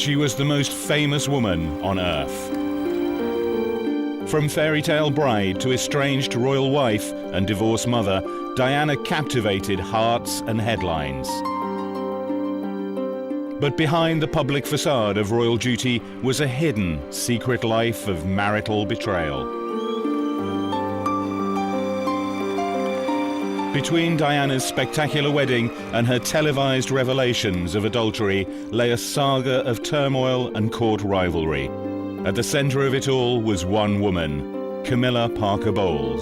She was the most famous woman on earth. From fairy tale bride to estranged royal wife and divorced mother, Diana captivated hearts and headlines. But behind the public facade of royal duty was a hidden, secret life of marital betrayal. Between Diana's spectacular wedding and her televised revelations of adultery lay a saga of turmoil and court rivalry. At the centre of it all was one woman, Camilla Parker Bowles.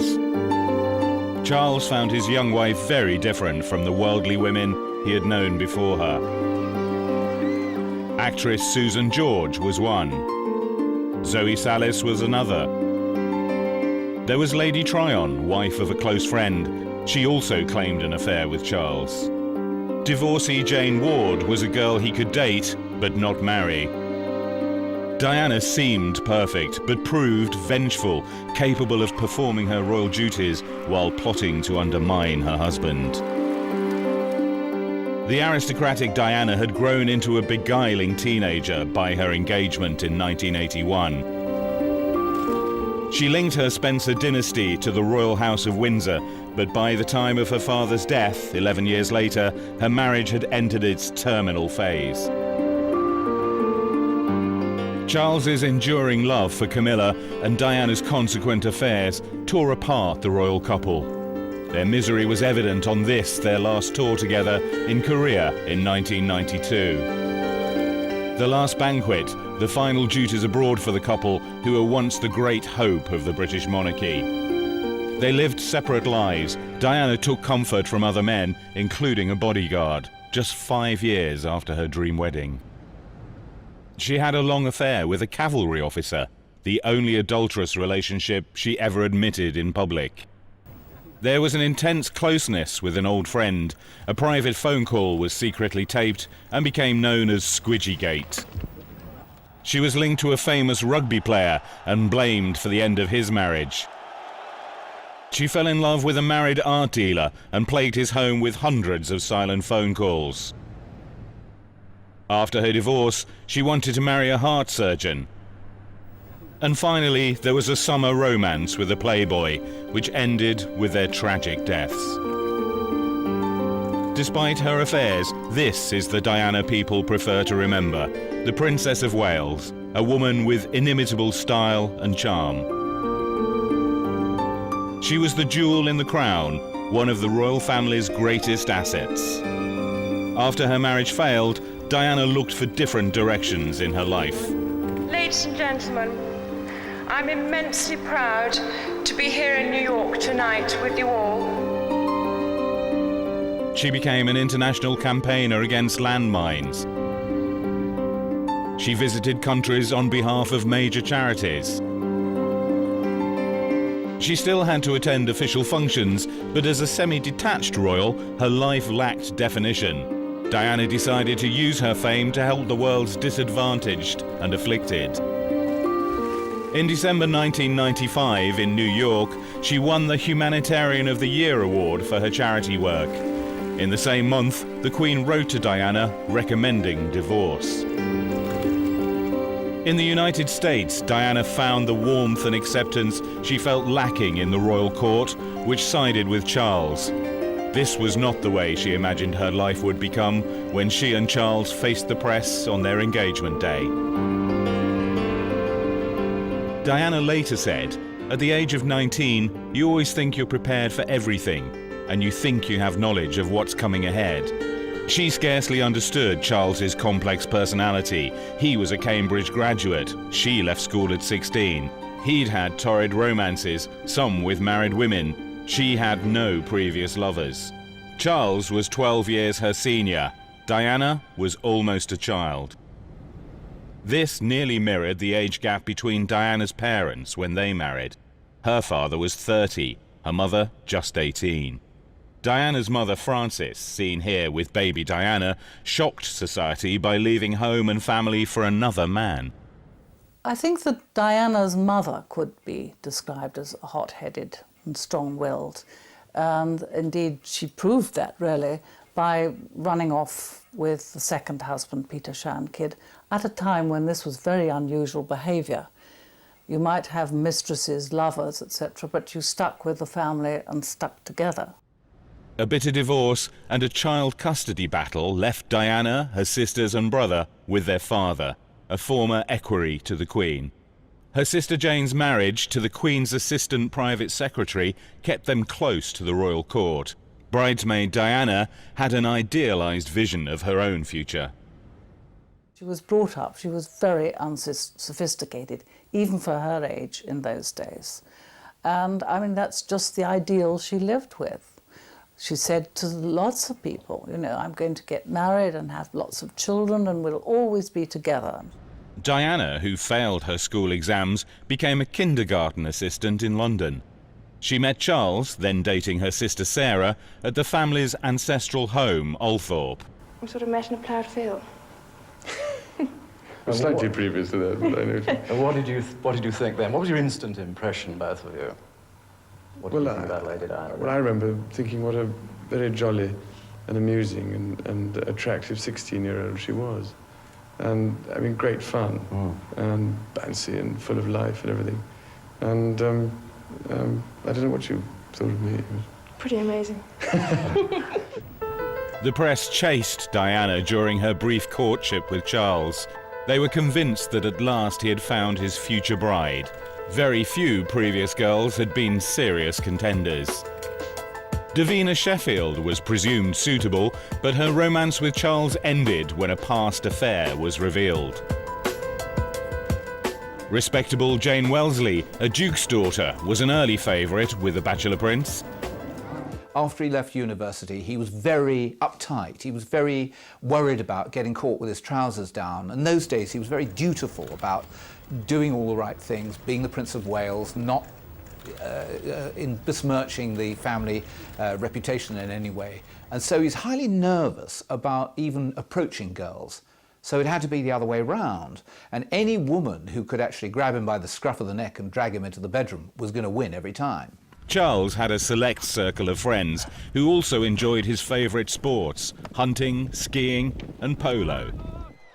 Charles found his young wife very different from the worldly women he had known before her. Actress Susan George was one. Zoe Sallis was another. There was Lady Tryon, wife of a close friend. She also claimed an affair with Charles. Divorcee Jane Ward was a girl he could date, but not marry. Diana seemed perfect, but proved vengeful, capable of performing her royal duties while plotting to undermine her husband. The aristocratic Diana had grown into a beguiling teenager by her engagement in 1981. She linked her Spencer dynasty to the royal house of Windsor, but by the time of her father's death, 11 years later, her marriage had entered its terminal phase. Charles's enduring love for Camilla and Diana's consequent affairs tore apart the royal couple. Their misery was evident on this, their last tour together in Korea in 1992. The last banquet, the final duties abroad for the couple who were once the great hope of the British monarchy. They lived separate lives. Diana took comfort from other men, including a bodyguard, just 5 years after her dream wedding. She had a long affair with a cavalry officer, the only adulterous relationship she ever admitted in public. There was an intense closeness with an old friend. A private phone call was secretly taped and became known as Squidgygate. She was linked to a famous rugby player and blamed for the end of his marriage. She fell in love with a married art dealer and plagued his home with hundreds of silent phone calls. After her divorce, she wanted to marry a heart surgeon. And finally, there was a summer romance with a playboy, which ended with their tragic deaths. Despite her affairs, this is the Diana people prefer to remember, the Princess of Wales, a woman with inimitable style and charm. She was the jewel in the crown, one of the royal family's greatest assets. After her marriage failed, Diana looked for different directions in her life. Ladies and gentlemen, I'm immensely proud to be here in New York tonight with you all. She became an international campaigner against landmines. She visited countries on behalf of major charities. She still had to attend official functions, but as a semi-detached royal, her life lacked definition. Diana decided to use her fame to help the world's disadvantaged and afflicted. In December 1995 in New York, she won the Humanitarian of the Year award for her charity work. In the same month, the Queen wrote to Diana recommending divorce. In the United States, Diana found the warmth and acceptance she felt lacking in the royal court, which sided with Charles. This was not the way she imagined her life would become when she and Charles faced the press on their engagement day. Diana later said, "At the age of 19, you always think you're prepared for everything, and you think you have knowledge of what's coming ahead." She scarcely understood Charles's complex personality. He was a Cambridge graduate. She left school at 16. He'd had torrid romances, some with married women. She had no previous lovers. Charles was 12 years her senior. Diana was almost a child. This nearly mirrored the age gap between Diana's parents when they married. Her father was 30, her mother just 18. Diana's mother, Frances, seen here with baby Diana, shocked society by leaving home and family for another man. I think that Diana's mother could be described as hot-headed and strong-willed. And indeed, she proved that, really, by running off with the second husband, Peter Shandkid, at a time when this was very unusual behaviour. You might have mistresses, lovers, etc., but you stuck with the family and stuck together. A bitter divorce and a child custody battle left Diana, her sisters and brother with their father, a former equerry to the Queen. Her sister Jane's marriage to the Queen's assistant private secretary kept them close to the royal court. Bridesmaid Diana had an idealised vision of her own future. She was brought up, she was very unsophisticated, even for her age in those days. And I mean, that's just the ideal she lived with. She said to lots of people, you know, I'm going to get married and have lots of children and we'll always be together. Diana, who failed her school exams, became a kindergarten assistant in London. She met Charles, then dating her sister Sarah, at the family's ancestral home, Althorpe. We sort of met in a ploughed field. Slightly previous to that, but I know. And what did you think then? What was your instant impression, both of you? What did you think about Lady Diana? Well, I remember thinking what a very jolly and amusing and attractive 16-year-old she was. And, I mean, great fun, and bouncy and full of life and everything. And I don't know what you thought of me. Pretty amazing. The press chased Diana during her brief courtship with Charles. They were convinced that at last he had found his future bride. Very few previous girls had been serious contenders. Davina Sheffield was presumed suitable, but her romance with Charles ended when a past affair was revealed. Respectable Jane Wellesley, a duke's daughter, was an early favourite with the Bachelor Prince. After he left university, he was very uptight. He was very worried about getting caught with his trousers down. In those days, he was very dutiful about doing all the right things, being the Prince of Wales, not in besmirching the family reputation in any way. And so he's highly nervous about even approaching girls. So it had to be the other way round. And any woman who could actually grab him by the scruff of the neck and drag him into the bedroom was going to win every time. Charles had a select circle of friends who also enjoyed his favourite sports, hunting, skiing and polo.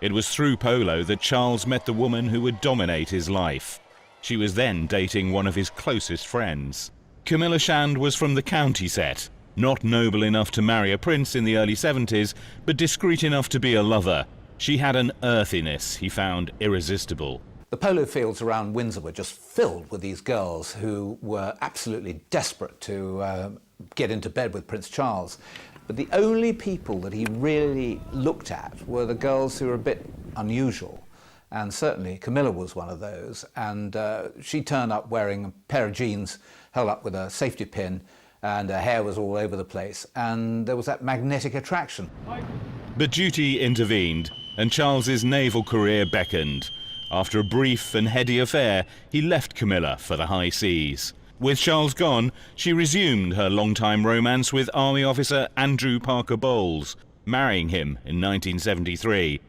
It was through polo that Charles met the woman who would dominate his life. She was then dating one of his closest friends. Camilla Shand was from the county set, not noble enough to marry a prince in the early 70s, but discreet enough to be a lover. She had an earthiness he found irresistible. The polo fields around Windsor were just filled with these girls who were absolutely desperate to get into bed with Prince Charles. But the only people that he really looked at were the girls who were a bit unusual. And certainly Camilla was one of those. And she turned up wearing a pair of jeans held up with a safety pin, and her hair was all over the place. And there was that magnetic attraction. But duty intervened, and Charles's naval career beckoned. After a brief and heady affair, he left Camilla for the high seas. With Charles gone, she resumed her long-time romance with Army officer Andrew Parker Bowles, marrying him in 1973.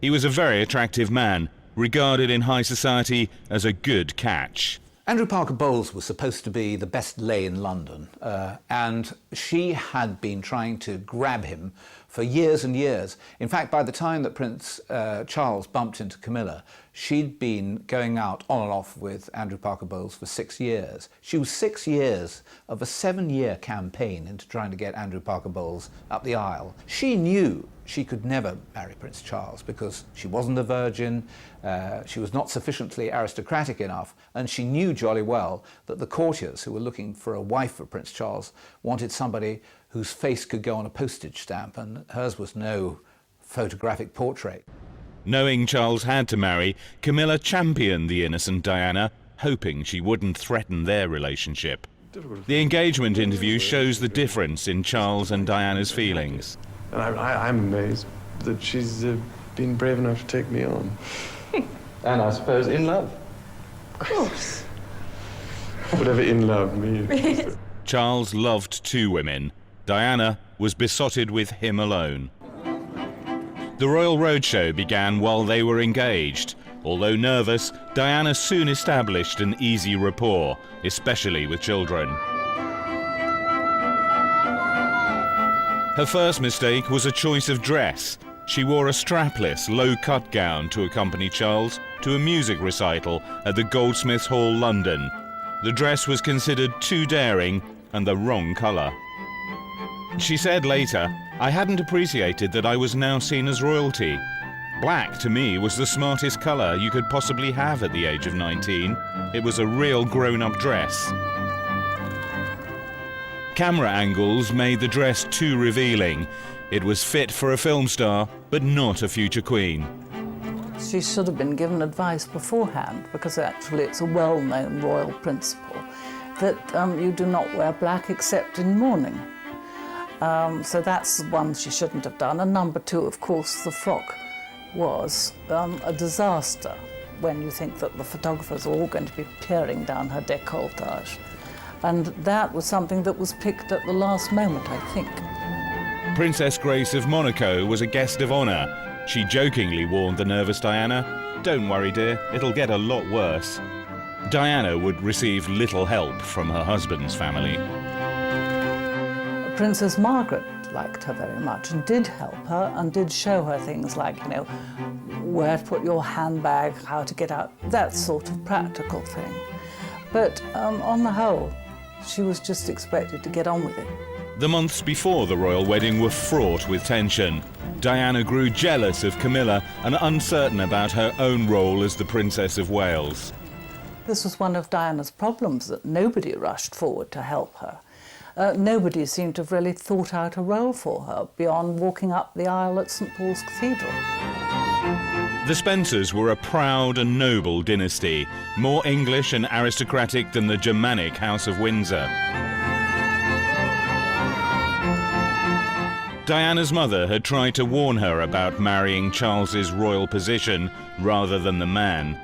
He was a very attractive man, regarded in high society as a good catch. Andrew Parker Bowles was supposed to be the best lay in London, and she had been trying to grab him for years and years. In fact, by the time that Prince Charles bumped into Camilla, she'd been going out on and off with Andrew Parker Bowles for 6 years. She was 6 years of a 7-year campaign into trying to get Andrew Parker Bowles up the aisle. She knew she could never marry Prince Charles because she wasn't a virgin, she was not sufficiently aristocratic enough, and she knew jolly well that the courtiers who were looking for a wife for Prince Charles wanted somebody whose face could go on a postage stamp, and hers was no photographic portrait. Knowing Charles had to marry, Camilla championed the innocent Diana, hoping she wouldn't threaten their relationship. The engagement interview shows the difference in Charles and Diana's feelings. And I'm amazed that she's been brave enough to take me on. And I suppose in love. Of course. Whatever in love means. Charles loved 2 women. Diana was besotted with him alone. The Royal Roadshow began while they were engaged. Although nervous, Diana soon established an easy rapport, especially with children. Her first mistake was a choice of dress. She wore a strapless, low-cut gown to accompany Charles to a music recital at the Goldsmiths Hall, London. The dress was considered too daring and the wrong colour. She said later, "I hadn't appreciated that I was now seen as royalty. Black, to me, was the smartest colour you could possibly have at the age of 19. It was a real grown-up dress." Camera angles made the dress too revealing. It was fit for a film star, but not a future queen. She should have been given advice beforehand, because actually it's a well-known royal principle that you do not wear black except in mourning. So that's the one she shouldn't have done. And number two, of course, the frock was a disaster when you think that the photographers are all going to be peering down her décolletage. And that was something that was picked at the last moment, I think. Princess Grace of Monaco was a guest of honour. She jokingly warned the nervous Diana, "Don't worry, dear, it'll get a lot worse." Diana would receive little help from her husband's family. Princess Margaret liked her very much and did help her and did show her things like, you know, where to put your handbag, how to get out, that sort of practical thing. But on the whole, she was just expected to get on with it. The months before the royal wedding were fraught with tension. Diana grew jealous of Camilla and uncertain about her own role as the Princess of Wales. This was one of Diana's problems, that nobody rushed forward to help her. Nobody seemed to have really thought out a role for her beyond walking up the aisle at St Paul's Cathedral. The Spencers were a proud and noble dynasty, more English and aristocratic than the Germanic House of Windsor. Diana's mother had tried to warn her about marrying Charles's royal position rather than the man.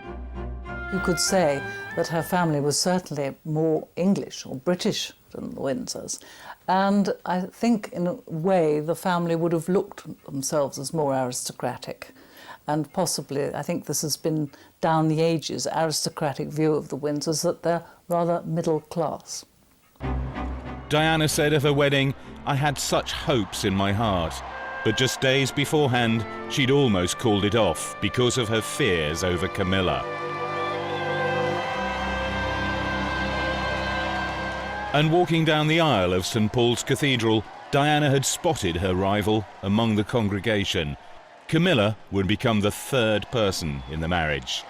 You could say that her family was certainly more English or British than the Windsors. And I think, in a way, the family would have looked at themselves as more aristocratic. And possibly, I think this has been down the ages, aristocratic view of the Windsors, that they're rather middle class. Diana said of her wedding, "I had such hopes in my heart." But just days beforehand, she'd almost called it off because of her fears over Camilla. And walking down the aisle of St Paul's Cathedral, Diana had spotted her rival among the congregation. Camilla would become the third person in the marriage.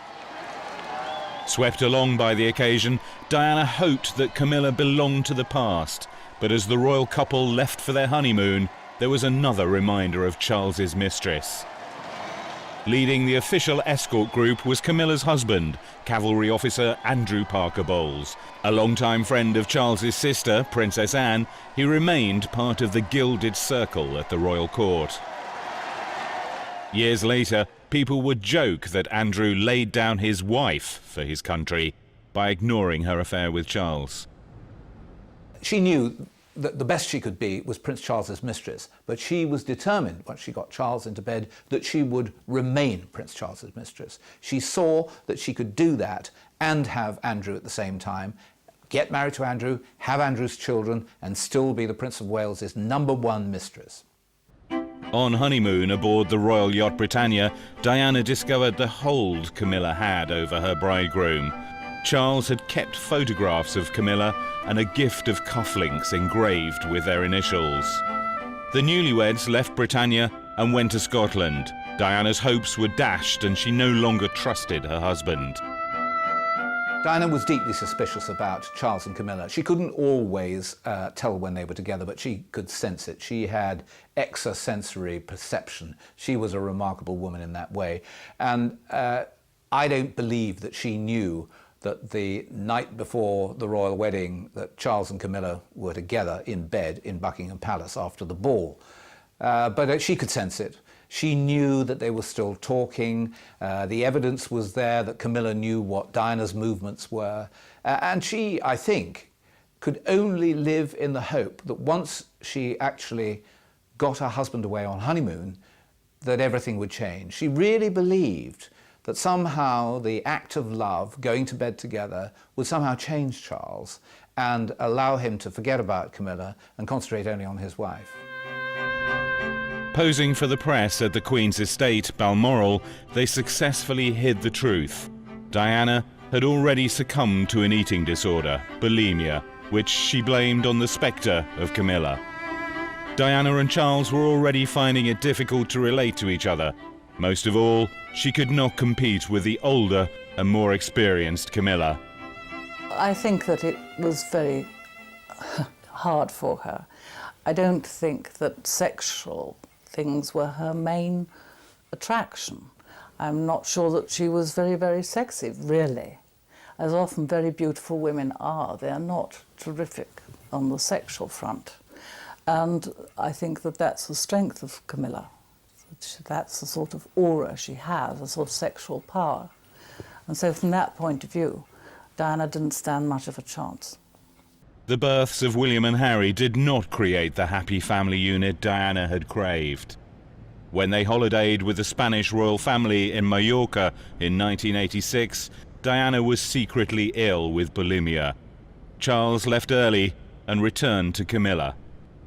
Swept along by the occasion, Diana hoped that Camilla belonged to the past, but as the royal couple left for their honeymoon, there was another reminder of Charles's mistress. Leading the official escort group was Camilla's husband, cavalry officer Andrew Parker Bowles. A longtime friend of Charles's sister, Princess Anne, he remained part of the gilded circle at the royal court. Years later, people would joke that Andrew laid down his wife for his country by ignoring her affair with Charles. She knew that the best she could be was Prince Charles's mistress, but she was determined, once she got Charles into bed, that she would remain Prince Charles's mistress. She saw that she could do that and have Andrew at the same time, get married to Andrew, have Andrew's children, and still be the Prince of Wales's #1 mistress. On honeymoon aboard the royal yacht Britannia, Diana discovered the hold Camilla had over her bridegroom. Charles had kept photographs of Camilla and a gift of cufflinks engraved with their initials. The newlyweds left Britannia and went to Scotland. Diana's hopes were dashed and she no longer trusted her husband. Diana was deeply suspicious about Charles and Camilla. She couldn't always tell when they were together, but she could sense it. She had extrasensory perception. She was a remarkable woman in that way. And I don't believe that she knew that the night before the royal wedding that Charles and Camilla were together in bed in Buckingham Palace after the ball. But she could sense it. She knew that they were still talking. The evidence was there that Camilla knew what Diana's movements were. And she, I think, could only live in the hope that once she actually got her husband away on honeymoon, that everything would change. She really believed that somehow the act of love, going to bed together, would somehow change Charles and allow him to forget about Camilla and concentrate only on his wife. Posing for the press at the Queen's estate, Balmoral, they successfully hid the truth. Diana had already succumbed to an eating disorder, bulimia, which she blamed on the spectre of Camilla. Diana and Charles were already finding it difficult to relate to each other. Most of all, she could not compete with the older and more experienced Camilla. I think that it was very hard for her. I don't think that sexual things were her main attraction. I'm not sure that she was very, very sexy, really. As often very beautiful women are, they are not terrific on the sexual front. And I think that that's the strength of Camilla. That's the sort of aura she has, a sort of sexual power. And so from that point of view, Diana didn't stand much of a chance. The births of William and Harry did not create the happy family unit Diana had craved. When they holidayed with the Spanish royal family in Mallorca in 1986, Diana was secretly ill with bulimia. Charles left early and returned to Camilla.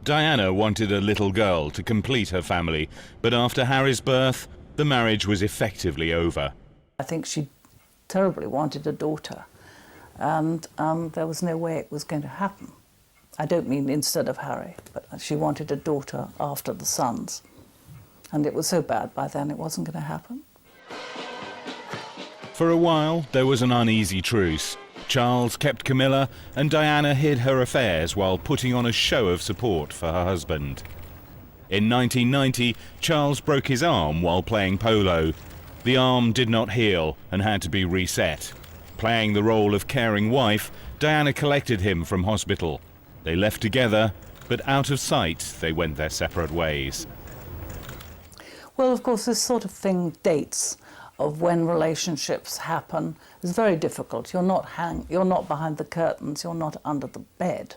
Diana wanted a little girl to complete her family, but after Harry's birth, the marriage was effectively over. I think she terribly wanted a daughter. And there was no way it was going to happen. I don't mean instead of Harry, but she wanted a daughter after the sons. And it was so bad by then it wasn't going to happen. For a while, there was an uneasy truce. Charles kept Camilla and Diana hid her affairs while putting on a show of support for her husband. In 1990, Charles broke his arm while playing polo. The arm did not heal and had to be reset. Playing the role of caring wife, Diana collected him from hospital. They left together, but out of sight they went their separate ways. Well, of course, this sort of thing dates of when relationships happen. It's very difficult. You're not behind the curtains, you're not under the bed.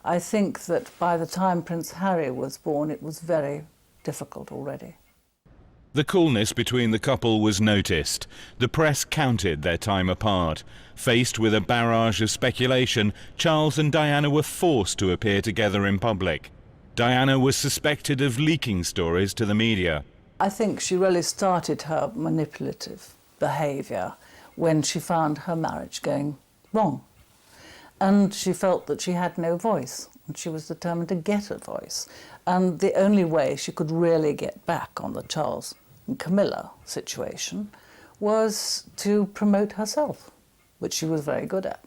I think that by the time Prince Harry was born, it was very difficult already. The coolness between the couple was noticed. The press counted their time apart. Faced with a barrage of speculation, Charles and Diana were forced to appear together in public. Diana was suspected of leaking stories to the media. I think she really started her manipulative behaviour when she found her marriage going wrong. And she felt that she had no voice, and she was determined to get a voice. And the only way she could really get back on the Charles and Camilla situation was to promote herself, which she was very good at.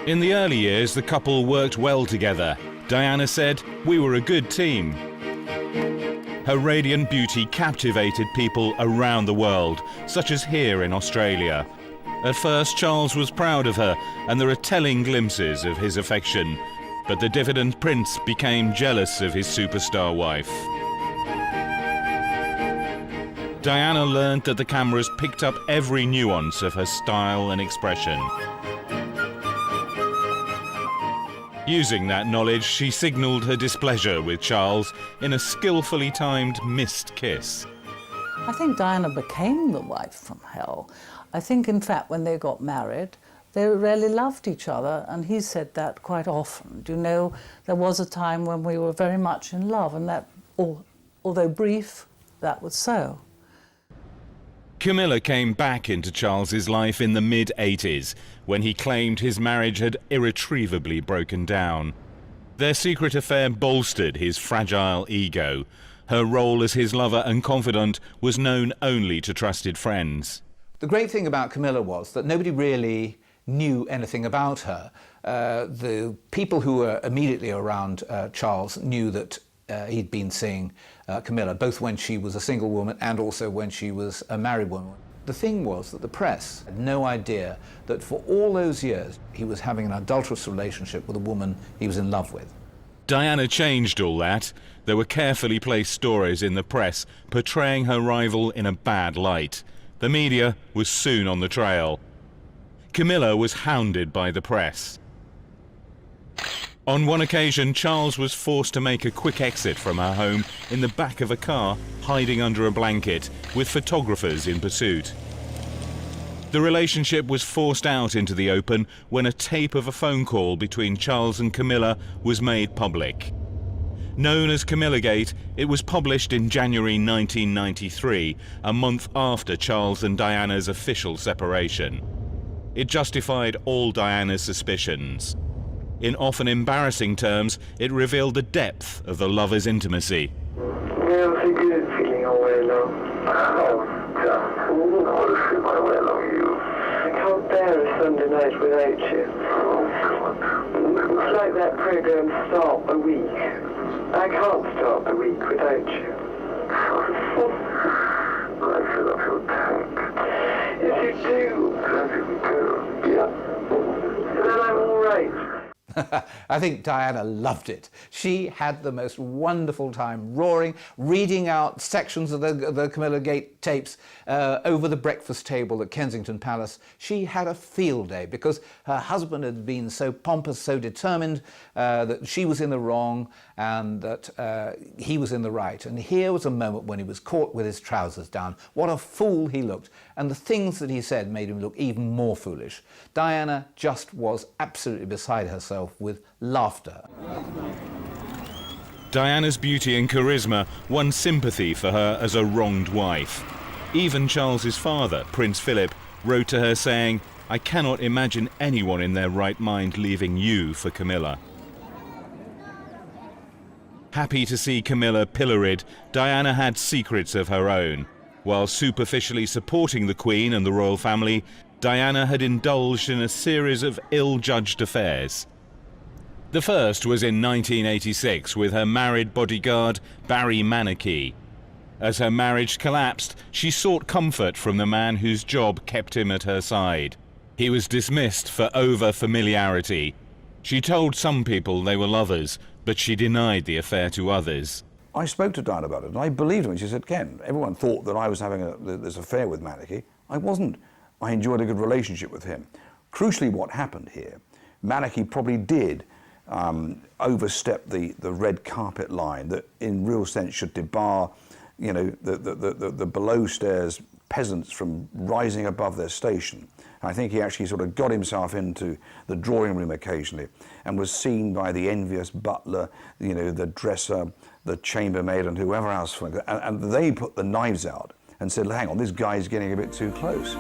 In the early years, the couple worked well together. Diana said, "We were a good team." Her radiant beauty captivated people around the world, such as here in Australia. At first, Charles was proud of her, and there are telling glimpses of his affection. But the diffident prince became jealous of his superstar wife. Diana learned that the cameras picked up every nuance of her style and expression. Using that knowledge, she signalled her displeasure with Charles in a skillfully timed missed kiss. I think Diana became the wife from hell. I think, in fact, when they got married, they really loved each other, and he said that quite often. You know, there was a time when we were very much in love, and that, although brief, that was so. Camilla came back into Charles's life in the mid-80s, when he claimed his marriage had irretrievably broken down. Their secret affair bolstered his fragile ego. Her role as his lover and confidant was known only to trusted friends. The great thing about Camilla was that nobody really knew anything about her. The people who were immediately around Charles knew that he'd been seeing Camilla, both when she was a single woman and also when she was a married woman. The thing was that the press had no idea that for all those years he was having an adulterous relationship with a woman he was in love with. Diana changed all that. There were carefully placed stories in the press portraying her rival in a bad light. The media was soon on the trail. Camilla was hounded by the press. On one occasion, Charles was forced to make a quick exit from her home in the back of a car, hiding under a blanket, with photographers in pursuit. The relationship was forced out into the open when a tape of a phone call between Charles and Camilla was made public. Known as Camillagate, it was published in January 1993, a month after Charles and Diana's official separation. It justified all Diana's suspicions. In often embarrassing terms, it revealed the depth of the lovers' intimacy. Yeah, I think you're feeling all well now. Oh, just want to feel my way along you. I can't bear a Sunday night without you. Oh, God. It's like that program Stop a Week. I can't stop a week without you. I fill up your tank. Yes, you do. Yes, you do. Yeah. Then I'm all right. I think Diana loved it. She had the most wonderful time roaring, reading out sections of the Camillagate tapes over the breakfast table at Kensington Palace. She had a field day because her husband had been so pompous, so determined that she was in the wrong and that he was in the right. And here was a moment when he was caught with his trousers down. What a fool he looked. And the things that he said made him look even more foolish. Diana just was absolutely beside herself with laughter. Diana's beauty and charisma won sympathy for her as a wronged wife. Even Charles's father, Prince Philip, wrote to her saying, "I cannot imagine anyone in their right mind leaving you for Camilla." Happy to see Camilla pilloried, Diana had secrets of her own. While superficially supporting the Queen and the royal family, Diana had indulged in a series of ill-judged affairs. The first was in 1986 with her married bodyguard, Barry Manicky. As her marriage collapsed, she sought comfort from the man whose job kept him at her side. He was dismissed for over-familiarity. She told some people they were lovers, but she denied the affair to others. I spoke to Diana about it, and I believed her when she said, "Ken, everyone thought that I was having this affair with Manicky. I wasn't. I enjoyed a good relationship with him." Crucially, what happened here, Manicky probably did overstep the red carpet line that in real sense should debar, you know, the below stairs peasants from rising above their station. I think he actually sort of got himself into the drawing room occasionally and was seen by the envious butler, you know, the dresser, the chambermaid and whoever else. And they put the knives out and said, "Hang on, this guy's getting a bit too close."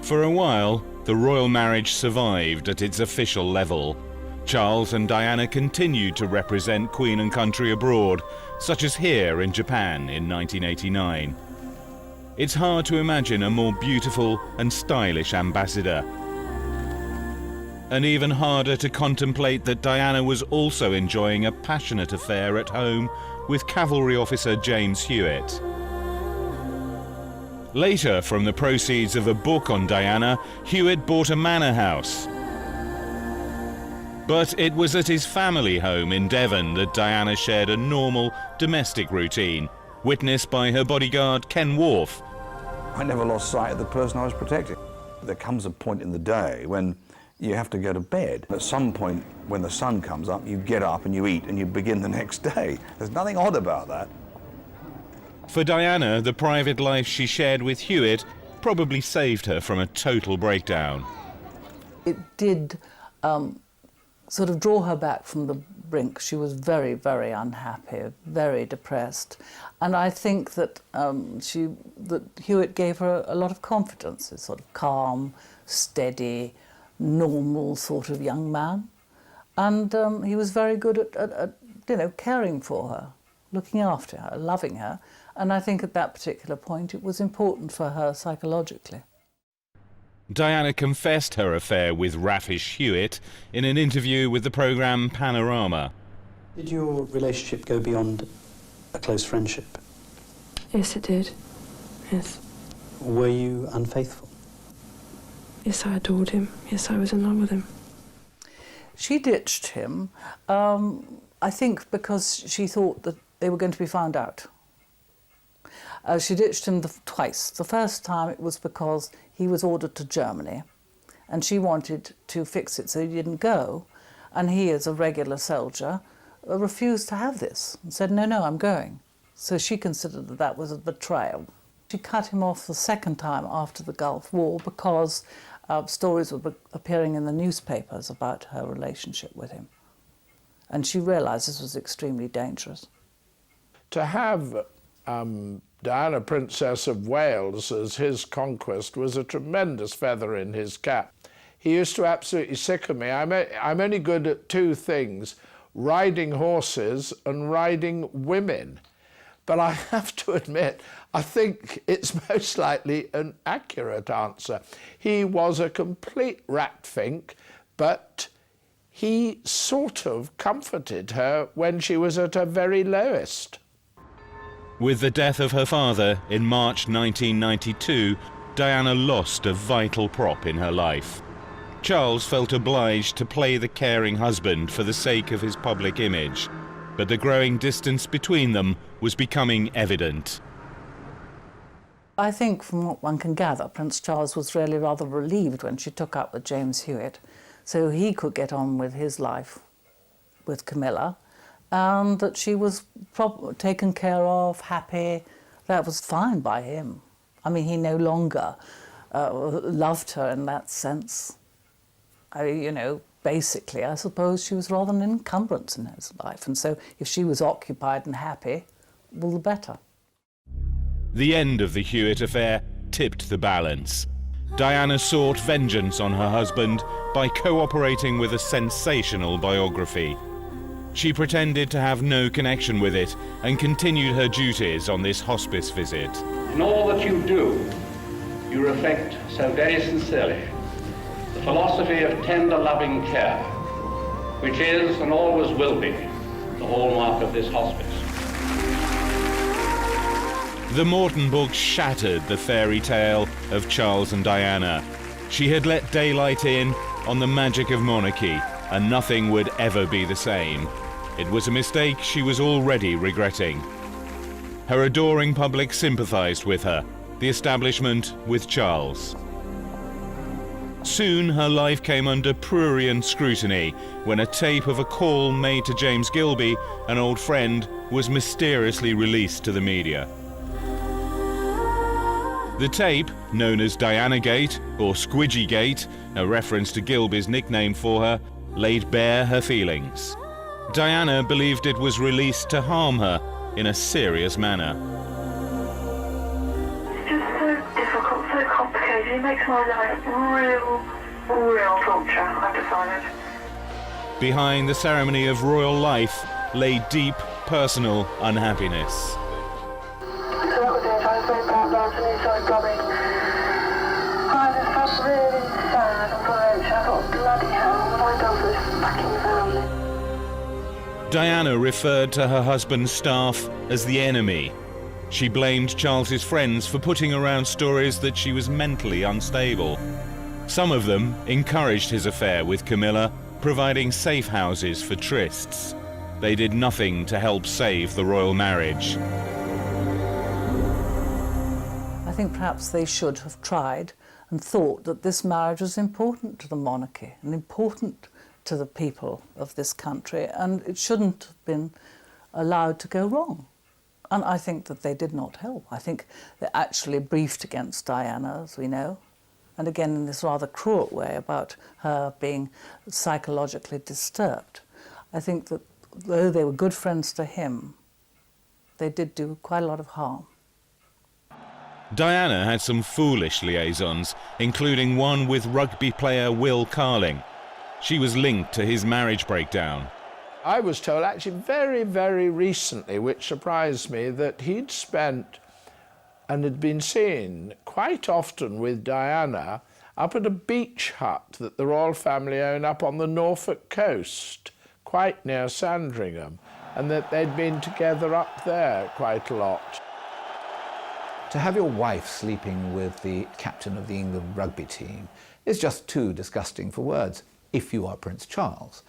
For a while, the royal marriage survived at its official level. Charles and Diana continued to represent Queen and country abroad, such as here in Japan in 1989. It's hard to imagine a more beautiful and stylish ambassador. And even harder to contemplate that Diana was also enjoying a passionate affair at home with cavalry officer James Hewitt. Later, from the proceeds of a book on Diana, Hewitt bought a manor house. But it was at his family home in Devon that Diana shared a normal domestic routine, witnessed by her bodyguard Ken Wharf. I never lost sight of the person I was protecting. There comes a point in the day when you have to go to bed. At some point, when the sun comes up, you get up and you eat and you begin the next day. There's nothing odd about that. For Diana, the private life she shared with Hewitt probably saved her from a total breakdown. It did sort of draw her back from the brink. She was very, very unhappy, very depressed. And I think that Hewitt gave her a lot of confidence. He's sort of calm, steady, normal sort of young man. And he was very good at caring for her, looking after her, loving her. And I think at that particular point it was important for her psychologically. Diana confessed her affair with raffish Hewitt in an interview with the programme Panorama. Did your relationship go beyond a close friendship? Yes, it did. Yes. Were you unfaithful? Yes, I adored him. Yes, I was in love with him. She ditched him, I think because she thought that they were going to be found out. She ditched him twice. The first time it was because he was ordered to Germany and she wanted to fix it so he didn't go. And he, as a regular soldier, refused to have this and said, no, I'm going. So she considered that that was a betrayal. She cut him off the second time after the Gulf War because stories were appearing in the newspapers about her relationship with him. And she realised this was extremely dangerous. To have Diana, Princess of Wales, as his conquest was a tremendous feather in his cap. He used to absolutely sicken me. I'm only good at two things, riding horses and riding women. But I have to admit, I think it's most likely an accurate answer. He was a complete rat-fink, but he sort of comforted her when she was at her very lowest. With the death of her father in March 1992, Diana lost a vital prop in her life. Charles felt obliged to play the caring husband for the sake of his public image, but the growing distance between them was becoming evident. I think from what one can gather, Prince Charles was really rather relieved when she took up with James Hewitt, so he could get on with his life with Camilla, and that she was taken care of, happy. That was fine by him. I mean, he no longer loved her in that sense. You know, basically, I suppose she was rather an encumbrance in his life, and so if she was occupied and happy, well, the better. The end of the Hewitt affair tipped the balance. Diana sought vengeance on her husband by cooperating with a sensational biography. She pretended to have no connection with it and continued her duties on this hospice visit. In all that you do, you reflect so very sincerely the philosophy of tender, loving care, which is and always will be the hallmark of this hospice. The Morton books shattered the fairy tale of Charles and Diana. She had let daylight in on the magic of monarchy, and nothing would ever be the same. It was a mistake she was already regretting. Her adoring public sympathised with her, the establishment with Charles. Soon her life came under prurient scrutiny when a tape of a call made to James Gilby, an old friend, was mysteriously released to the media. The tape, known as Diana Gate or Squidgy Gate, a reference to Gilby's nickname for her, laid bare her feelings. Diana believed it was released to harm her in a serious manner. It's just so difficult, so complicated. It makes my life real torture, I've decided. Behind the ceremony of royal life lay deep personal unhappiness. So that was it. I was very proud last and he started sobbing. I just felt really sad and broke. I thought, bloody hell, what have I done for this fucking family? Diana referred to her husband's staff as the enemy. She blamed Charles's friends for putting around stories that she was mentally unstable. Some of them encouraged his affair with Camilla, providing safe houses for trysts. They did nothing to help save the royal marriage. I think perhaps they should have tried and thought that this marriage was important to the monarchy and important to the people of this country, and it shouldn't have been allowed to go wrong. And I think that they did not help. I think they actually briefed against Diana, as we know, and again in this rather cruel way about her being psychologically disturbed. I think that though they were good friends to him, they did do quite a lot of harm. Diana had some foolish liaisons, including one with rugby player Will Carling. She was linked to his marriage breakdown. I was told actually very, very recently, which surprised me, that he'd spent and had been seen quite often with Diana up at a beach hut that the royal family own up on the Norfolk coast, quite near Sandringham, and that they'd been together up there quite a lot. To have your wife sleeping with the captain of the England rugby team is just too disgusting for words, if you are Prince Charles.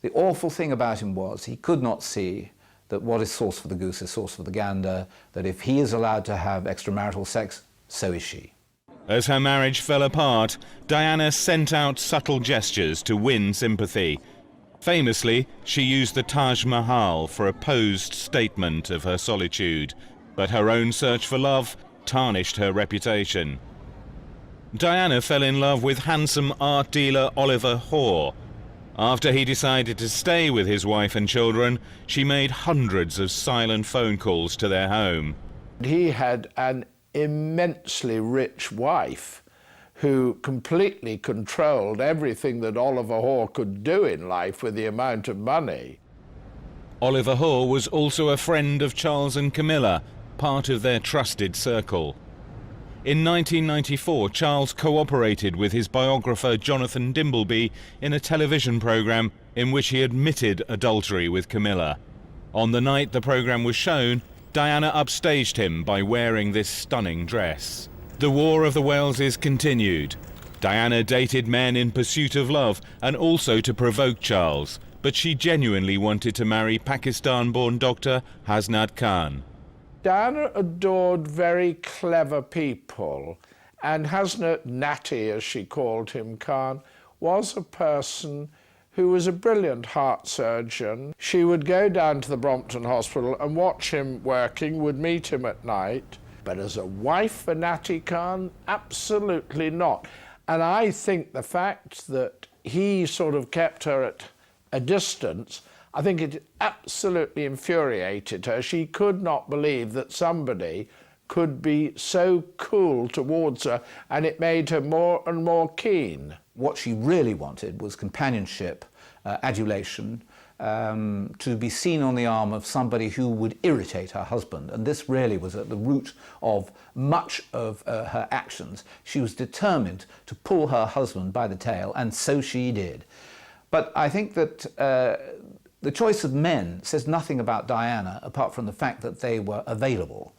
The awful thing about him was he could not see that what is sauce for the goose is sauce for the gander, that if he is allowed to have extramarital sex, so is she. As her marriage fell apart, Diana sent out subtle gestures to win sympathy. Famously, she used the Taj Mahal for a posed statement of her solitude, but her own search for love tarnished her reputation. Diana fell in love with handsome art dealer Oliver Hoare. After he decided to stay with his wife and children, she made hundreds of silent phone calls to their home. He had an immensely rich wife who completely controlled everything that Oliver Hoare could do in life with the amount of money. Oliver Hoare was also a friend of Charles and Camilla, part of their trusted circle. In 1994, Charles cooperated with his biographer Jonathan Dimbleby in a television programme in which he admitted adultery with Camilla. On the night the programme was shown, Diana upstaged him by wearing this stunning dress. The War of the Waleses continued. Diana dated men in pursuit of love and also to provoke Charles, but she genuinely wanted to marry Pakistan-born doctor Hasnat Khan. Diana adored very clever people, and Hasnat Natty, as she called him, Khan, was a person who was a brilliant heart surgeon. She would go down to the Brompton Hospital and watch him working, would meet him at night. But as a wife for Natty Khan, absolutely not. And I think the fact that he sort of kept her at a distance, I think it absolutely infuriated her. She could not believe that somebody could be so cool towards her, and it made her more and more keen. What she really wanted was companionship, adulation, to be seen on the arm of somebody who would irritate her husband. And this really was at the root of much of her actions. She was determined to pull her husband by the tail, and so she did. But I think that the choice of men says nothing about Diana apart from the fact that they were available.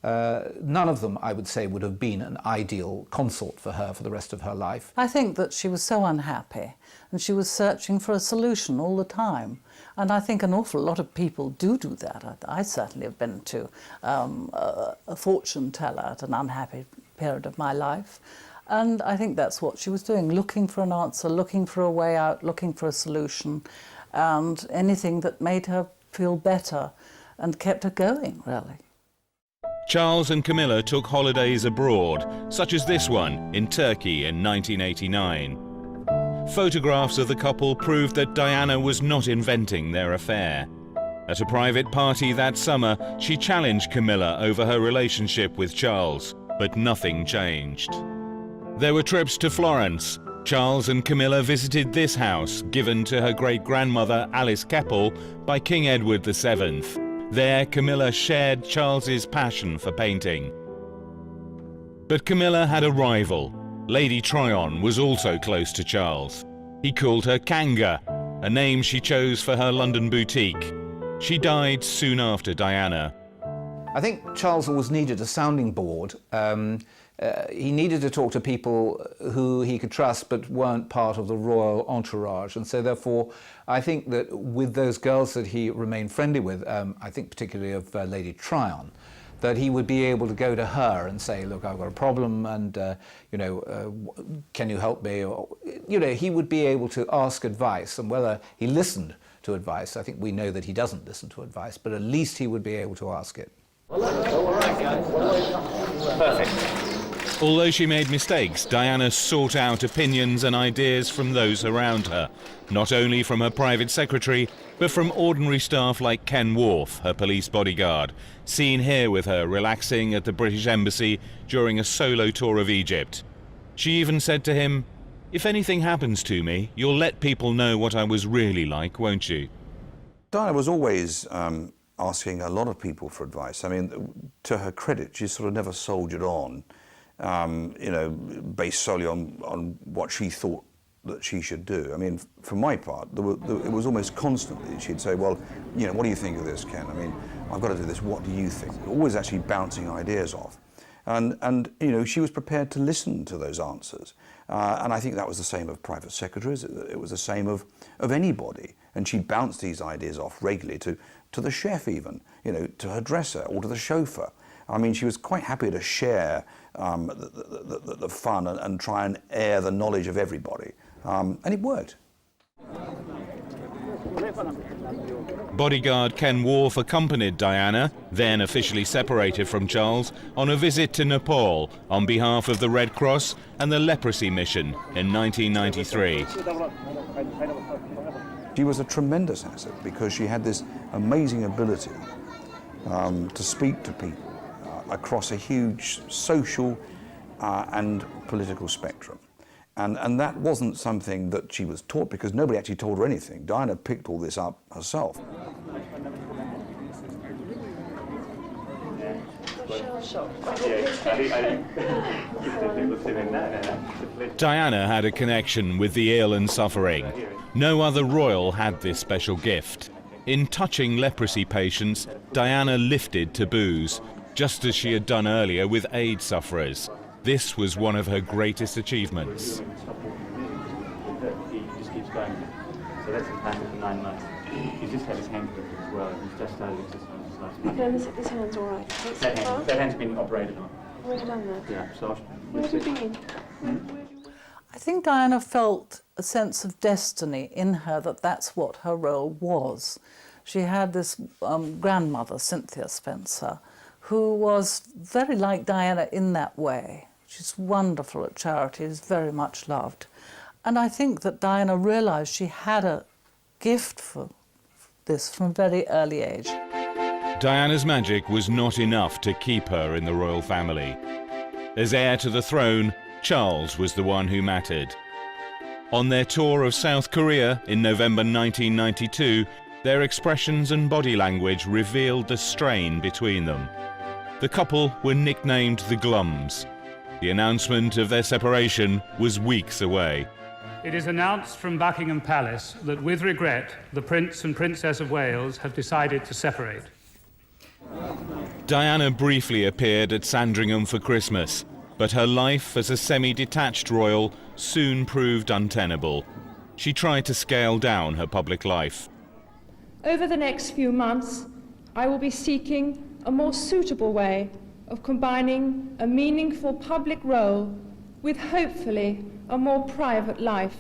None of them, I would say, would have been an ideal consort for her for the rest of her life. I think that she was so unhappy and she was searching for a solution all the time. And I think an awful lot of people do that. I certainly have been to a fortune teller at an unhappy period of my life. And I think that's what she was doing, looking for an answer, looking for a way out, looking for a solution, and anything that made her feel better and kept her going, really. Charles and Camilla took holidays abroad, such as this one in Turkey in 1989. Photographs of the couple proved that Diana was not inventing their affair. At a private party that summer, she challenged Camilla over her relationship with Charles, but nothing changed. There were trips to Florence. Charles and Camilla visited this house, given to her great-grandmother Alice Keppel by King Edward VII. There, Camilla shared Charles's passion for painting. But Camilla had a rival. Lady Tryon was also close to Charles. He called her Kanga, a name she chose for her London boutique. She died soon after Diana. I think Charles always needed a sounding board. He needed to talk to people who he could trust but weren't part of the royal entourage. And so therefore, I think that with those girls that he remained friendly with, I think particularly of Lady Tryon, that he would be able to go to her and say, look, I've got a problem and, can you help me? Or, he would be able to ask advice, and whether he listened to advice, I think we know that he doesn't listen to advice, but at least he would be able to ask it. Perfect. Although she made mistakes, Diana sought out opinions and ideas from those around her, not only from her private secretary, but from ordinary staff like Ken Wharf, her police bodyguard, seen here with her relaxing at the British Embassy during a solo tour of Egypt. She even said to him, "If anything happens to me, you'll let people know what I was really like, won't you?" Diana was always asking a lot of people for advice. I mean, to her credit, she sort of never soldiered on, based solely on what she thought that she should do. I mean, for my part, it was almost constantly she'd say, well, what do you think of this, Ken? I mean, I've got to do this, what do you think? Always actually bouncing ideas off. And she was prepared to listen to those answers. And I think that was the same of private secretaries. It was the same of anybody. And she bounced these ideas off regularly to the chef even, to her dresser or to the chauffeur. I mean, she was quite happy to share the fun and try and air the knowledge of everybody. And it worked. Bodyguard Ken Wharf accompanied Diana, then officially separated from Charles, on a visit to Nepal on behalf of the Red Cross and the Leprosy Mission in 1993. She was a tremendous asset because she had this amazing ability to speak to people across a huge social and political spectrum. And that wasn't something that she was taught because nobody actually told her anything. Diana picked all this up herself. Diana had a connection with the ill and suffering. No other royal had this special gift. In touching leprosy patients, Diana lifted taboos, just as she had done earlier with AIDS sufferers. This was one of her greatest achievements. He just keeps going. So that's his hand for 9 months. He's just had his hand as well. He's just started existing last month. No, this hand's all right. That hand's been operated on. Already done that? Yeah, so Where have you been? I think Diana felt a sense of destiny in her that that's what her role was. She had this grandmother, Cynthia Spencer, who was very like Diana in that way. She's wonderful at charities, very much loved. And I think that Diana realised she had a gift for this from a very early age. Diana's magic was not enough to keep her in the royal family. As heir to the throne, Charles was the one who mattered. On their tour of South Korea in November 1992, their expressions and body language revealed the strain between them. The couple were nicknamed the Glums. The announcement of their separation was weeks away. It is announced from Buckingham Palace that, with regret, the Prince and Princess of Wales have decided to separate. Diana briefly appeared at Sandringham for Christmas, but her life as a semi-detached royal soon proved untenable. She tried to scale down her public life. Over the next few months, I will be seeking a more suitable way of combining a meaningful public role with, hopefully, a more private life.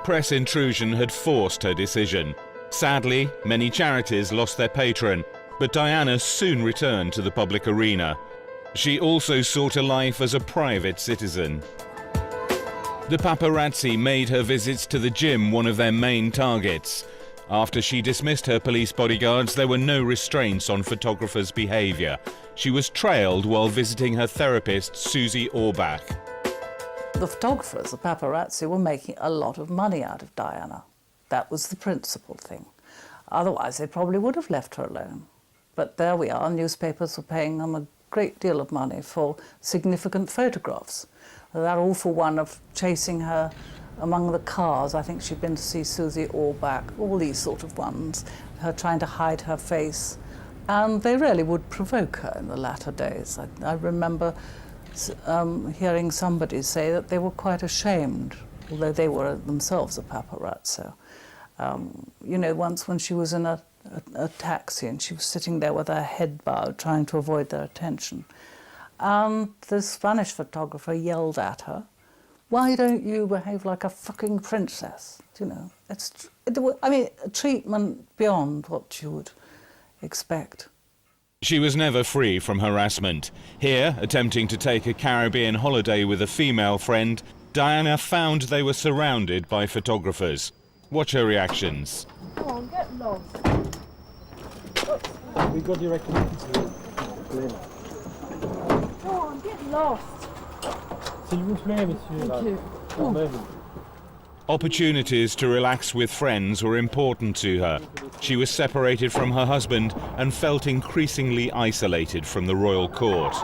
Press intrusion had forced her decision. Sadly, many charities lost their patron, but Diana soon returned to the public arena. She also sought a life as a private citizen. The paparazzi made her visits to the gym one of their main targets. After she dismissed her police bodyguards, there were no restraints on photographers' behaviour. She was trailed while visiting her therapist, Susie Orbach. The photographers, the paparazzi, were making a lot of money out of Diana. That was the principal thing. Otherwise, they probably would have left her alone. But there we are, newspapers were paying them a great deal of money for significant photographs. That awful one of chasing her among the cars, I think she'd been to see Susie Orbach, all these sort of ones, her trying to hide her face. And they really would provoke her in the latter days. I remember hearing somebody say that they were quite ashamed, although they were themselves a paparazzo. You know, once when she was in a taxi and she was sitting there with her head bowed, trying to avoid their attention. And the Spanish photographer yelled at her, "Why don't you behave like a fucking princess?" You know, I mean, treatment beyond what you would expect. She was never free from harassment. Here, attempting to take a Caribbean holiday with a female friend, Diana found they were surrounded by photographers. Watch her reactions. Come on, get lost. We got direct connection. Come on, get lost. S'il vous plaît, monsieur. Thank you. Opportunities to relax with friends were important to her. She was separated from her husband and felt increasingly isolated from the royal court.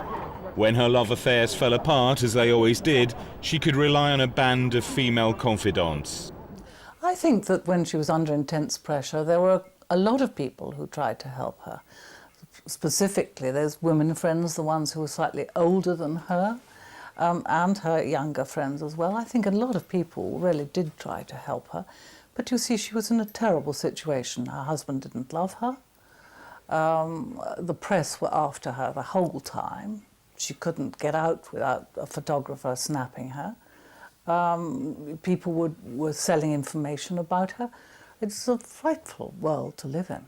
When her love affairs fell apart, as they always did, she could rely on a band of female confidants. I think that when she was under intense pressure, there were a lot of people who tried to help her. Specifically, those women friends, the ones who were slightly older than her, and her younger friends as well. I think a lot of people really did try to help her. But you see, she was in a terrible situation. Her husband didn't love her. The press were after her the whole time. She couldn't get out without a photographer snapping her. People were selling information about her. It's a frightful world to live in.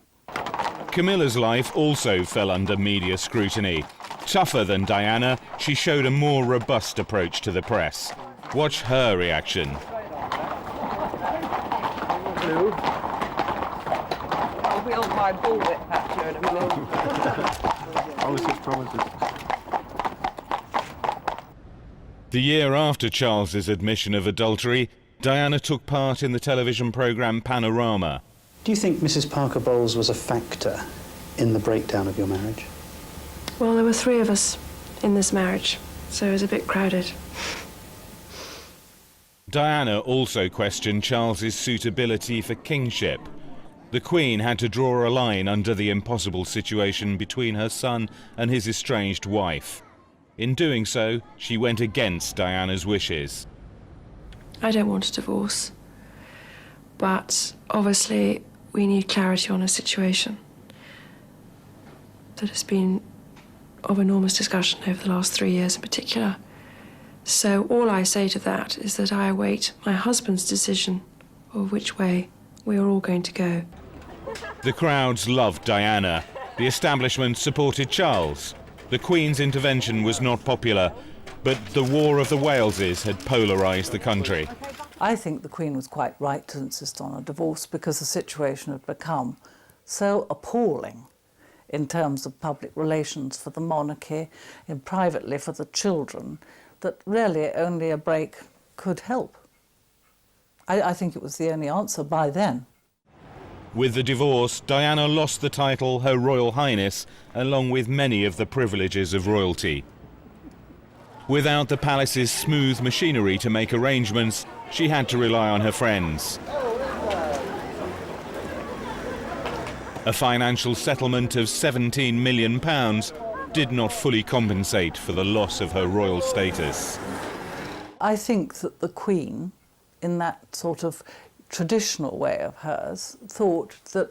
Camilla's life also fell under media scrutiny. Tougher than Diana, she showed a more robust approach to the press. Watch her reaction. Hello. I'll wheel my bullwhip at you in a minute. Promises, promises. The year after Charles's admission of adultery, Diana took part in the television programme Panorama. Do you think Mrs. Parker Bowles was a factor in the breakdown of your marriage? Well, there were 3 of us in this marriage, so it was a bit crowded. Diana also questioned Charles's suitability for kingship. The Queen had to draw a line under the impossible situation between her son and his estranged wife. In doing so, she went against Diana's wishes. I don't want a divorce, but obviously we need clarity on a situation that has been of enormous discussion over the last 3 years in particular. So all I say to that is that I await my husband's decision of which way we are all going to go. The crowds loved Diana. The establishment supported Charles. The Queen's intervention was not popular, but the War of the Waleses had polarised the country. I think the Queen was quite right to insist on a divorce because the situation had become so appalling in terms of public relations for the monarchy and privately for the children that really only a break could help. I think it was the only answer by then. With the divorce, Diana lost the title Her Royal Highness, along with many of the privileges of royalty. Without the palace's smooth machinery to make arrangements, she had to rely on her friends. A financial settlement of £17 million did not fully compensate for the loss of her royal status. I think that the Queen, in that sort of traditional way of hers, thought that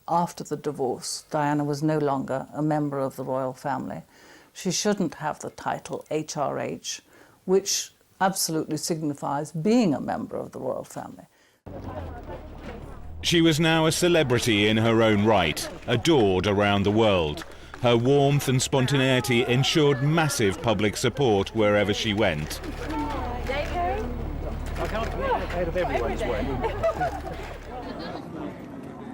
after the divorce, Diana was no longer a member of the royal family. She shouldn't have the title HRH, which absolutely signifies being a member of the royal family. She was now a celebrity in her own right, adored around the world. Her warmth and spontaneity ensured massive public support wherever she went. I can't communicate of everyone's way.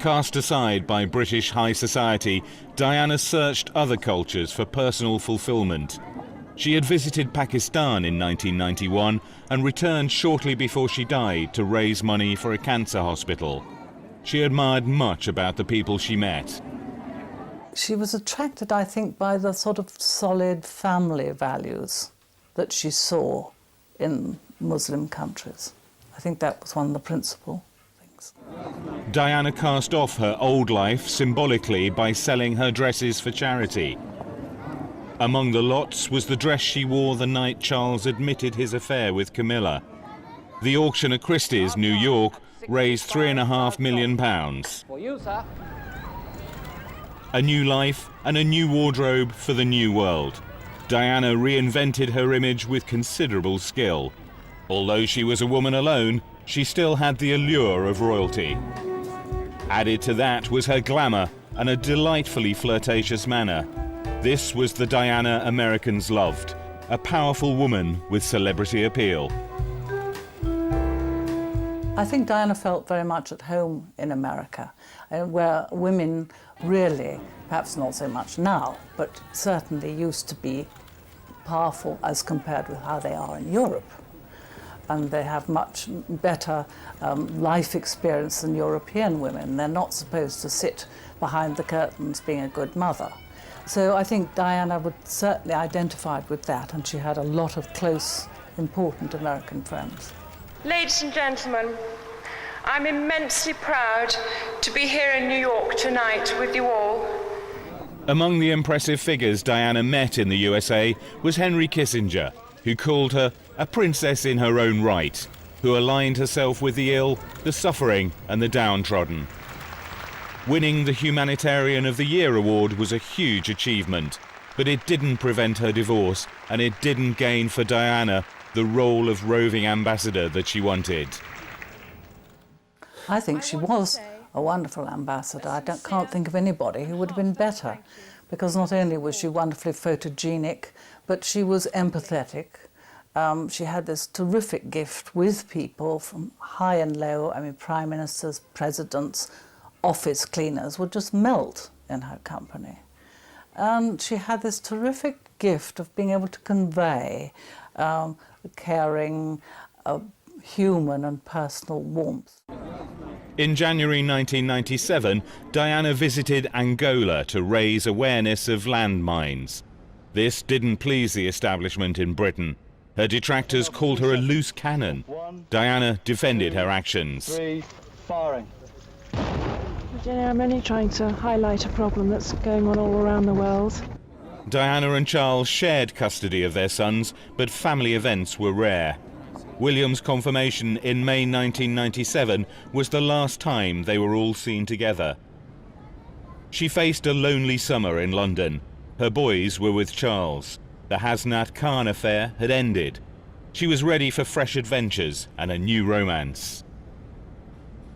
Cast aside by British high society, Diana searched other cultures for personal fulfilment. She had visited Pakistan in 1991 and returned shortly before she died to raise money for a cancer hospital. She admired much about the people she met. She was attracted, I think, by the sort of solid family values that she saw in Muslim countries. I think that was one of the principal things. Diana cast off her old life symbolically by selling her dresses for charity. Among the lots was the dress she wore the night Charles admitted his affair with Camilla. The auction at Christie's, New York, raised £3.5 million. For you, sir. A new life and a new wardrobe for the new world. Diana reinvented her image with considerable skill. Although she was a woman alone, she still had the allure of royalty. Added to that was her glamour and a delightfully flirtatious manner. This was the Diana Americans loved, a powerful woman with celebrity appeal. I think Diana felt very much at home in America, where women really, perhaps not so much now, but certainly used to be powerful as compared with how they are in Europe. And they have much better life experience than European women. They're not supposed to sit behind the curtains being a good mother. So I think Diana would certainly identify with that, and she had a lot of close, important American friends. Ladies and gentlemen, I'm immensely proud to be here in New York tonight with you all. Among the impressive figures Diana met in the USA was Henry Kissinger, who called her a princess in her own right, who aligned herself with the ill, the suffering and the downtrodden. Winning the Humanitarian of the Year award was a huge achievement, but it didn't prevent her divorce, and it didn't gain for Diana the role of roving ambassador that she wanted. I think she was a wonderful ambassador. I can't think of anybody who would have been better, because not only was she wonderfully photogenic, but she was empathetic, She had this terrific gift with people from high and low. I mean, prime ministers, presidents, office cleaners would just melt in her company. And she had this terrific gift of being able to convey caring, human and personal warmth. In January 1997, Diana visited Angola to raise awareness of landmines. This didn't please the establishment in Britain. Her detractors called her a loose cannon. Diana defended her actions. 3, firing. Jenny, I'm only trying to highlight a problem that's going on all around the world. Diana and Charles shared custody of their sons, but family events were rare. William's confirmation in May 1997 was the last time they were all seen together. She faced a lonely summer in London. Her boys were with Charles. The Hasnat Khan affair had ended. She was ready for fresh adventures and a new romance.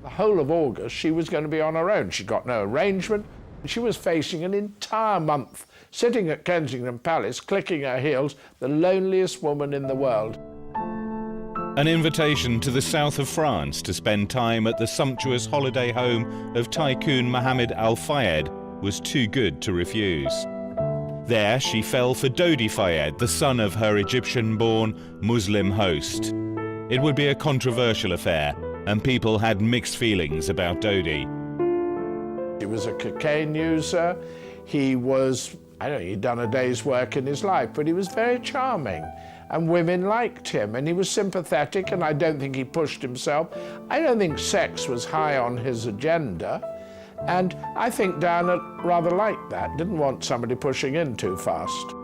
The whole of August, she was going to be on her own. She got no arrangement. She was facing an entire month, sitting at Kensington Palace, clicking her heels, the loneliest woman in the world. An invitation to the south of France to spend time at the sumptuous holiday home of tycoon Mohammed Al Fayed was too good to refuse. There she fell for Dodi Fayed, the son of her Egyptian-born Muslim host. It would be a controversial affair, and people had mixed feelings about Dodi. He was a cocaine user. He was, I don't know, he'd done a day's work in his life, but he was very charming. And women liked him, and he was sympathetic, and I don't think he pushed himself. I don't think sex was high on his agenda, and I think Diana rather liked that, didn't want somebody pushing in too fast.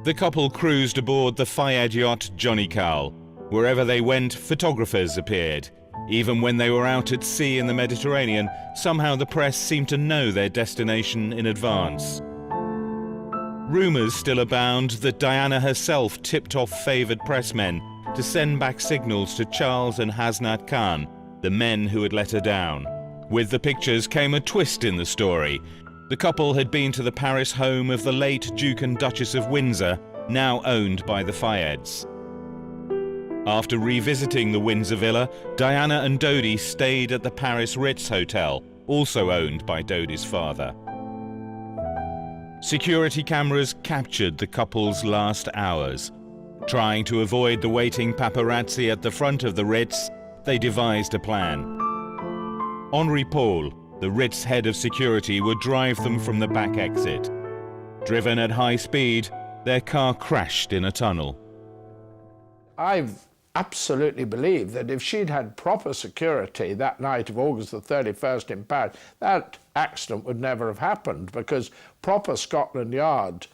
The couple cruised aboard the Fayed yacht Johnny Cowell. Wherever they went, photographers appeared. Even when they were out at sea in the Mediterranean, somehow the press seemed to know their destination in advance. Rumours still abound that Diana herself tipped off favoured pressmen to send back signals to Charles and Hasnat Khan, the men who had let her down. With the pictures came a twist in the story. The couple had been to the Paris home of the late Duke and Duchess of Windsor, now owned by the Fayeds. After revisiting the Windsor villa, Diana and Dodi stayed at the Paris Ritz Hotel, also owned by Dodi's father. Security cameras captured the couple's last hours. Trying to avoid the waiting paparazzi at the front of the Ritz, they devised a plan. Henri Paul, the Ritz head of security, would drive them from the back exit. Driven at high speed, their car crashed in a tunnel. I absolutely believe that if she'd had proper security that night of August the 31st in Paris, that accident would never have happened, because proper Scotland Yard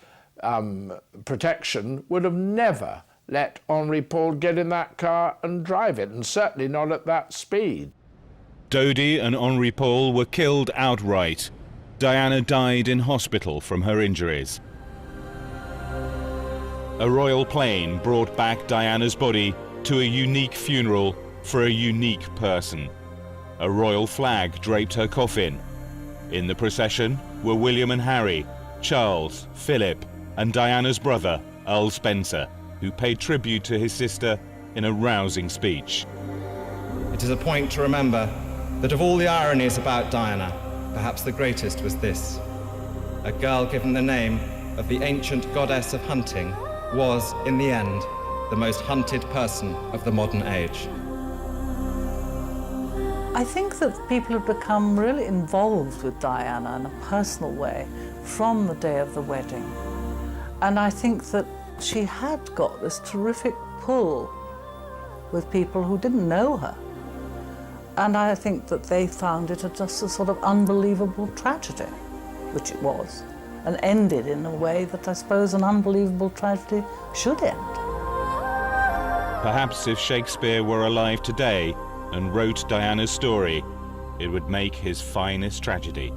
protection would have never let Henri Paul get in that car and drive it, and certainly not at that speed. Dodi and Henri Paul were killed outright. Diana died in hospital from her injuries. A royal plane brought back Diana's body to a unique funeral for a unique person. A royal flag draped her coffin. In the procession were William and Harry, Charles, Philip, and Diana's brother, Earl Spencer, who paid tribute to his sister in a rousing speech. It is a point to remember that of all the ironies about Diana, perhaps the greatest was this. A girl given the name of the ancient goddess of hunting was, in the end, the most hunted person of the modern age. I think that people have become really involved with Diana in a personal way from the day of the wedding. And I think that she had got this terrific pull with people who didn't know her. And I think that they found it just a sort of unbelievable tragedy, which it was, and ended in a way that I suppose an unbelievable tragedy should end. Perhaps if Shakespeare were alive today and wrote Diana's story, it would make his finest tragedy.